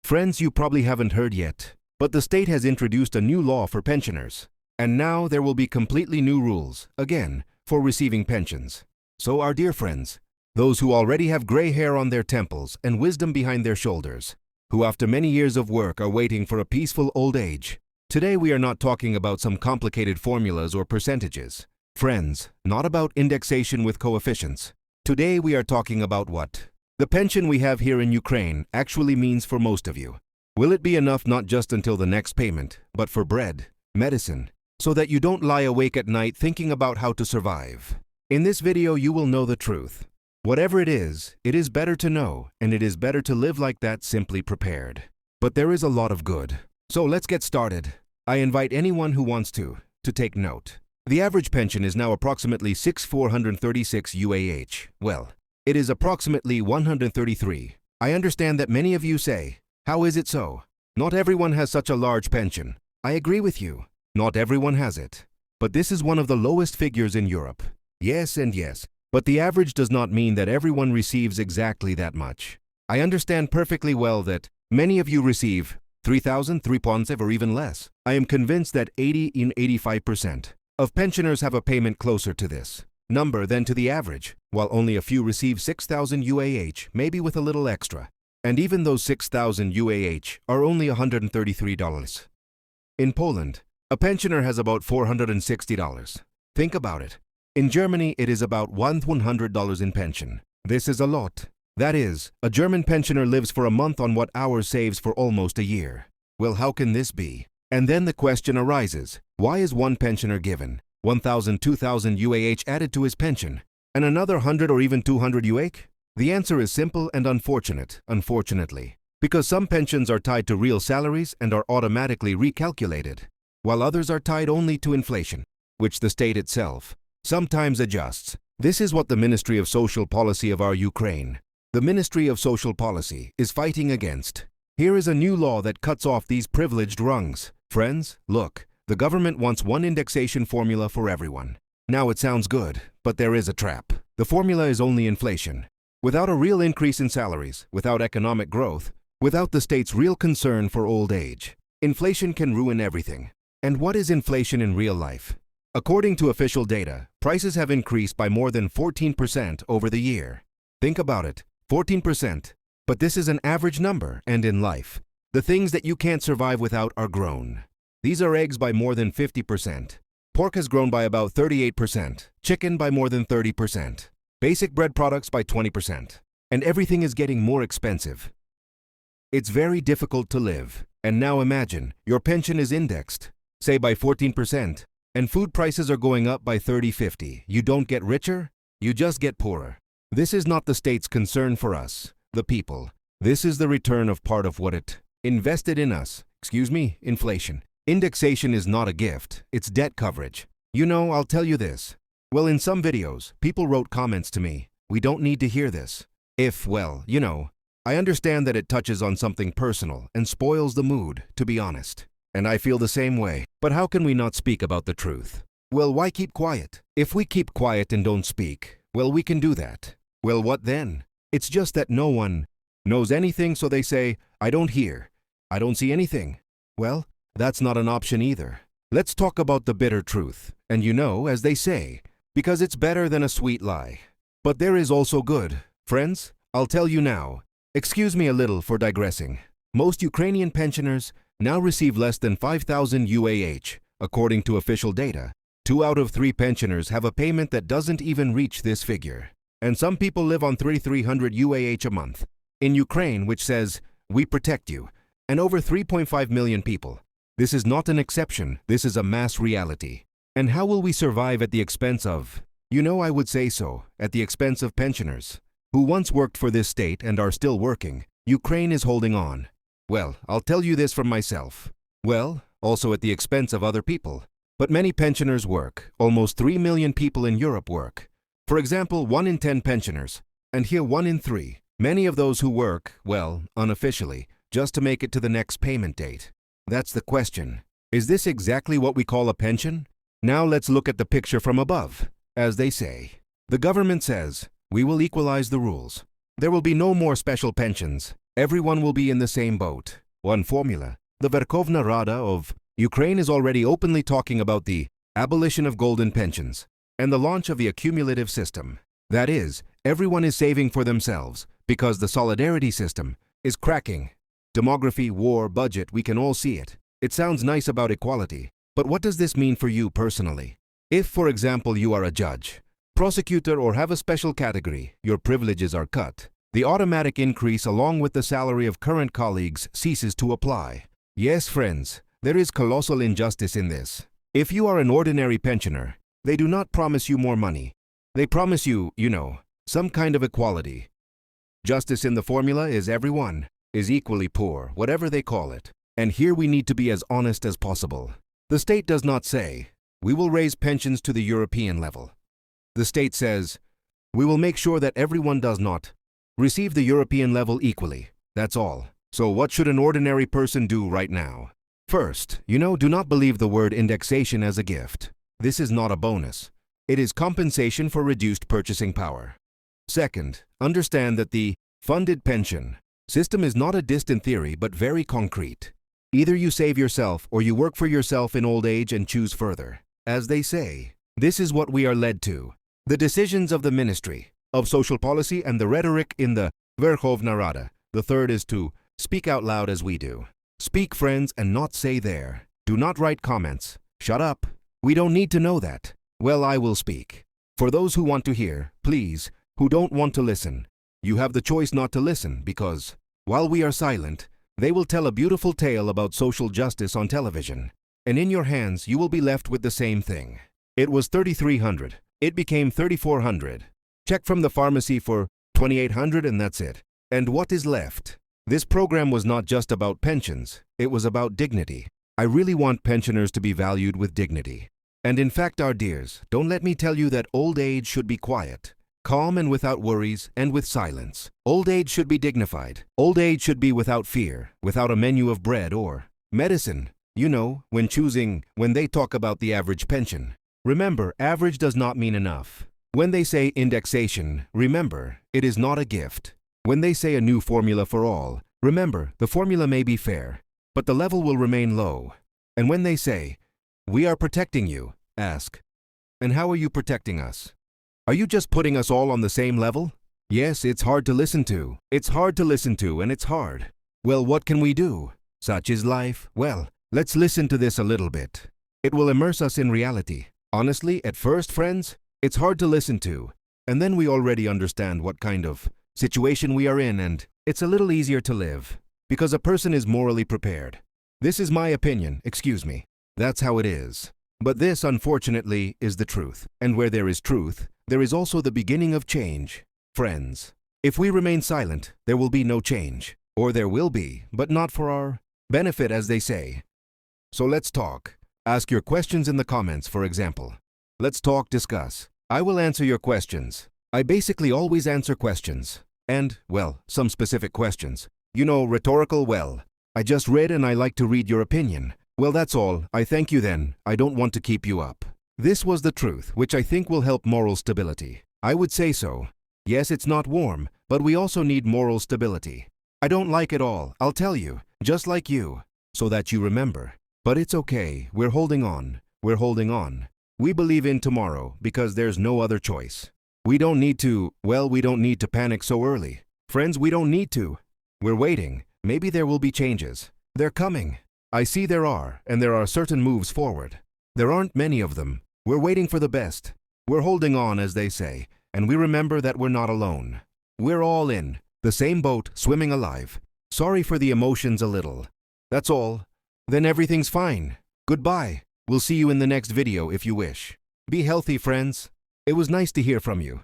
Friends, you probably haven't heard yet, but the state has introduced a new law for pensioners. And now there will be completely new rules, again, for receiving pensions. So our dear friends, those who already have gray hair on their temples and wisdom behind their shoulders, who after many years of work are waiting for a peaceful old age, today we are not talking about some complicated formulas or percentages. Friends, not about indexation with coefficients. Today we are talking about what the pension we have here in Ukraine actually means for most of you. Will it be enough not just until the next payment, but for bread, medicine, so that you don't lie awake at night thinking about how to survive? In this video you will know the truth. Whatever it is better to know, and it is better to live like that, simply prepared. But there is a lot of good. So let's get started. I invite anyone who wants to take note. The average pension is now approximately 6,436 UAH. Well, it is approximately 133. I understand that many of you say, how is it so? Not everyone has such a large pension. I agree with you. Not everyone has it. But this is one of the lowest figures in Europe. Yes and yes. But the average does not mean that everyone receives exactly that much. I understand perfectly well that many of you receive 3,000, 3,500 or even less. I am convinced that 85% of pensioners have a payment closer to this number than to the average, while only a few receive 6,000 UAH, maybe with a little extra. And even those 6,000 UAH are only $133. In Poland, a pensioner has about $460. Think about it. In Germany, it is about $100 in pension. This is a lot. That is, a German pensioner lives for a month on what ours saves for almost a year. Well, how can this be? And then the question arises, why is one pensioner given 1,000, 2,000 UAH added to his pension, and another 100 or even 200 UAH? The answer is simple and unfortunately. Because some pensions are tied to real salaries and are automatically recalculated, while others are tied only to inflation, which the state itself sometimes adjusts. This is what the Ministry of Social Policy of our Ukraine, the Ministry of Social Policy, is fighting against. Here is a new law that cuts off these privileged rungs. Friends, look, the government wants one indexation formula for everyone. Now it sounds good, but there is a trap. The formula is only inflation. Without a real increase in salaries, without economic growth, without the state's real concern for old age, inflation can ruin everything. And what is inflation in real life? According to official data, prices have increased by more than 14% over the year. Think about it, 14%. But this is an average number, and in life, the things that you can't survive without are grown. These are eggs by more than 50%. Pork has grown by about 38%, chicken by more than 30%, basic bread products by 20%. And everything is getting more expensive. It's very difficult to live. And now imagine, your pension is indexed, say by 14%, and food prices are going up by 30-50. You don't get richer, you just get poorer. This is not the state's concern for us, the people. This is the return of part of what it invested in us. Inflation. Indexation is not a gift, it's debt coverage. You know, I'll tell you this. Well, in some videos, people wrote comments to me, we don't need to hear this. I understand that it touches on something personal and spoils the mood, to be honest. And I feel the same way. But how can we not speak about the truth? Well, why keep quiet? If we keep quiet and don't speak, well, we can do that. Well, what then? It's just that no one knows anything, so they say, I don't hear. I don't see anything. Well, that's not an option either. Let's talk about the bitter truth. And as they say, because it's better than a sweet lie. But there is also good. Friends, I'll tell you now. Excuse me a little for digressing. Most Ukrainian pensioners now receive less than 5,000 UAH. According to official data, 2 out of 3 pensioners have a payment that doesn't even reach this figure. And some people live on 3,300 UAH a month. In Ukraine, which says, we protect you, and over 3.5 million people. This is not an exception, this is a mass reality. And how will we survive at the expense of, I would say so, at the expense of pensioners, who once worked for this state and are still working? Ukraine is holding on. Well, I'll tell you this from myself. Well, also at the expense of other people. But many pensioners work. Almost 3 million people in Europe work. For example, 1 in 10 pensioners. And here 1 in 3. Many of those who work, well, unofficially, just to make it to the next payment date. That's the question. Is this exactly what we call a pension? Now let's look at the picture from above. As they say, the government says, we will equalize the rules. There will be no more special pensions. Everyone will be in the same boat. One formula. The Verkhovna Rada of Ukraine is already openly talking about the abolition of golden pensions and the launch of the accumulative system. That is, everyone is saving for themselves because the solidarity system is cracking. Demography, war, budget, we can all see it. It sounds nice about equality, but what does this mean for you personally? If, for example, you are a judge, prosecutor, or have a special category, your privileges are cut. The automatic increase along with the salary of current colleagues ceases to apply. Yes, friends, there is colossal injustice in this. If you are an ordinary pensioner, they do not promise you more money. They promise you, some kind of equality. Justice in the formula is everyone is equally poor, whatever they call it. And here we need to be as honest as possible. The state does not say, we will raise pensions to the European level. The state says, we will make sure that everyone does not receive the European level equally. That's all. So what should an ordinary person do right now? First, do not believe the word indexation as a gift. This is not a bonus. It is compensation for reduced purchasing power. Second, understand that the funded pension system is not a distant theory but very concrete. Either you save yourself or you work for yourself in old age and choose further. As they say, this is what we are led to. The decisions of the Ministry of Social Policy and the rhetoric in the Verkhovna Rada. The third is to speak out loud as we do. Speak, friends, and not say there. Do not write comments. Shut up. We don't need to know that. Well, I will speak. For those who want to hear, please, who don't want to listen, you have the choice not to listen because, while we are silent, they will tell a beautiful tale about social justice on television. And in your hands, you will be left with the same thing. It was 3,300. It became 3,400. Check from the pharmacy for 2,800 and that's it. And what is left? This program was not just about pensions. It was about dignity. I really want pensioners to be valued with dignity. And in fact, our dears, don't let me tell you that old age should be quiet, calm and without worries and with silence. Old age should be dignified. Old age should be without fear, without a menu of bread or medicine. When they talk about the average pension. Remember, average does not mean enough. When they say indexation, remember, it is not a gift. When they say a new formula for all, remember, the formula may be fair, but the level will remain low. And when they say, we are protecting you, ask, and how are you protecting us? Are you just putting us all on the same level? Yes, it's hard to listen to. It's hard to listen to and it's hard. Well, what can we do? Such is life. Well, let's listen to this a little bit. It will immerse us in reality. Honestly, at first, friends, it's hard to listen to, and then we already understand what kind of situation we are in, and it's a little easier to live, because a person is morally prepared. This is my opinion, excuse me. That's how it is. But this, unfortunately, is the truth. And where there is truth, there is also the beginning of change. Friends, if we remain silent, there will be no change. Or there will be, but not for our benefit, as they say. So let's talk. Ask your questions in the comments, for example. Let's talk, discuss. I will answer your questions. I basically always answer questions. And, well, some specific questions. Rhetorical, well, I just read and I like to read your opinion. Well, that's all. I thank you then. I don't want to keep you up. This was the truth, which I think will help moral stability. I would say so. Yes, it's not warm, but we also need moral stability. I don't like it all, I'll tell you, just like you, so that you remember. But it's okay, we're holding on. We're holding on. We believe in tomorrow because there's no other choice. We don't need to panic so early. Friends, we don't need to. We're waiting. Maybe there will be changes. They're coming. I see there are, and there are certain moves forward. There aren't many of them. We're waiting for the best. We're holding on, as they say, and we remember that we're not alone. We're all in the same boat, swimming alive. Sorry for the emotions a little. That's all. Then everything's fine. Goodbye. We'll see you in the next video if you wish. Be healthy, friends. It was nice to hear from you.